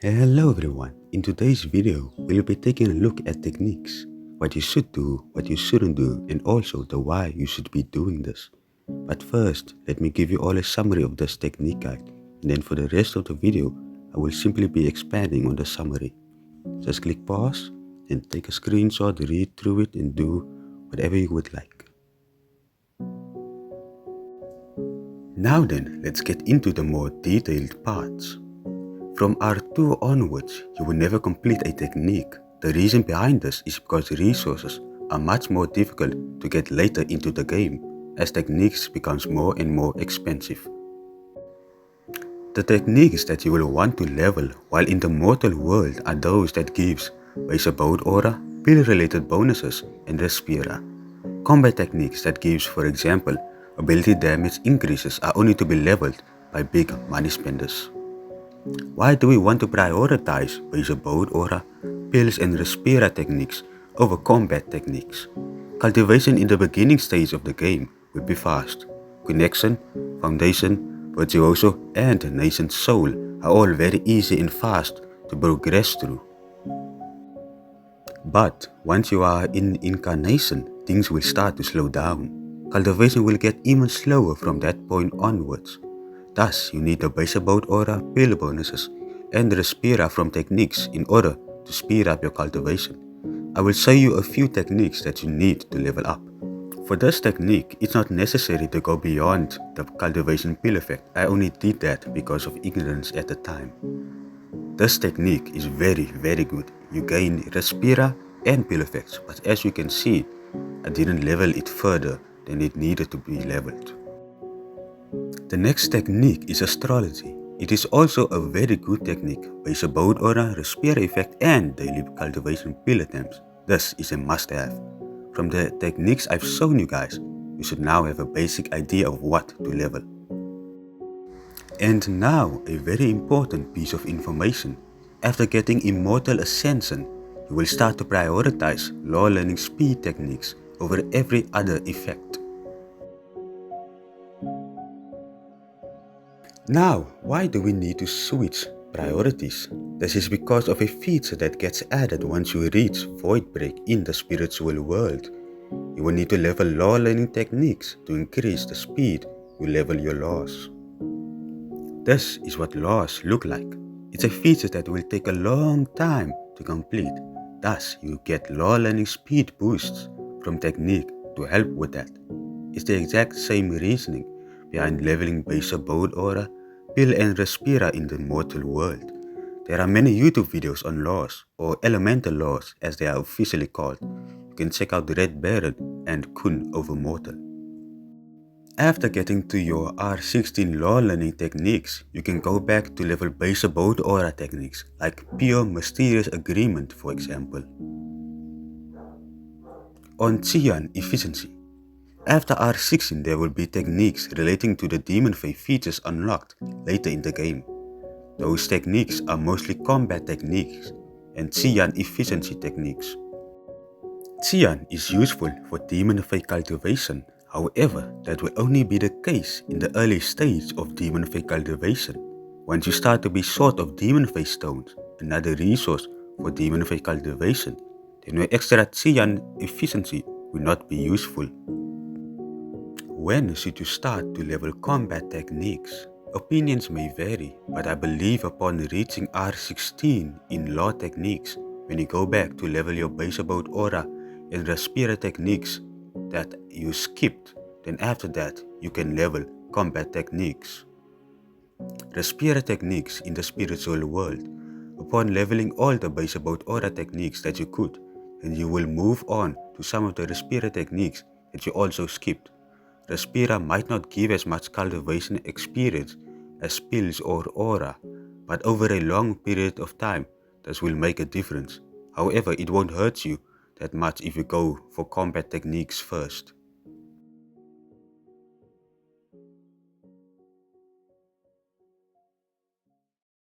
Hello everyone, in today's video we'll be taking a look at techniques, what you should do, what you shouldn't do, and also the why you should be doing this. But first, let me give you all a summary of this technique guide, and then for the rest of the video I will simply be expanding on the summary. Just click pause and take a screenshot, read through it and do whatever you would like. Now then, let's get into the more detailed parts. From R2 onwards, you will never complete a technique. The reason behind this is because resources are much more difficult to get later into the game, as techniques becomes more and more expensive. The techniques that you will want to level while in the mortal world are those that gives base abode aura, pill related bonuses, and Respira. Combat techniques that gives, for example, ability damage increases are only to be leveled by big money spenders. Why do we want to prioritize base abode aura, pills and Respira techniques over combat techniques? Cultivation in the beginning stage of the game will be fast. Connection, Foundation, Virtuoso and Nascent Soul are all very easy and fast to progress through. But once you are in Incarnation, things will start to slow down. Cultivation will get even slower from that point onwards. Thus, you need the base abode aura, pill bonuses, and Respira from techniques in order to speed up your cultivation. I will show you a few techniques that you need to level up. For this technique, it's not necessary to go beyond the cultivation pill effect. I only did that because of ignorance at the time. This technique is very good. You gain Respira and pill effects, but as you can see, I didn't level it further than it needed to be leveled. The next technique is astrology. It is also a very good technique, base abode aura, Respira effect and daily cultivation pill attempts. This is a must-have. From the techniques I've shown you guys, you should now have a basic idea of what to level. And now, a very important piece of information. After getting Immortal Ascension, you will start to prioritize law learning speed techniques over every other effect. Now, why do we need to switch priorities? This is because of a feature that gets added once you reach Void Break in the spiritual world. You will need to level law learning techniques to increase the speed you level your laws. This is what laws look like. It's a feature that will take a long time to complete. Thus, you get law learning speed boosts from technique to help with that. It's the exact same reasoning behind leveling base abode aura, pill and Respira in the mortal world. There are many YouTube videos on laws, or elemental laws as they are officially called. You can check out Red Baron and Kun OVERMORTAL. After getting to your R16 law learning techniques, you can go back to level base abode aura techniques like Pure Mysterious Agreement for example. On Qian Efficiency. After R16 there will be techniques relating to the Demon Fae features unlocked later in the game. Those techniques are mostly combat techniques and Qian efficiency techniques. Qian is useful for Demon Fae cultivation, however that will only be the case in the early stage of Demon Fae cultivation. Once you start to be short of Demon Fae stones, another resource for Demon Fae cultivation, then your extra Qian efficiency will not be useful. When should you start to level combat techniques? Opinions may vary, but I believe upon reaching R16 in law techniques, when you go back to level your base abode aura and Respira techniques that you skipped, then after that you can level combat techniques. Respira techniques in the spiritual world. Upon leveling all the base abode aura techniques that you could, then you will move on to some of the Respira techniques that you also skipped. Respira might not give as much cultivation experience as pills or aura, but over a long period of time, this will make a difference. However, it won't hurt you that much if you go for combat techniques first.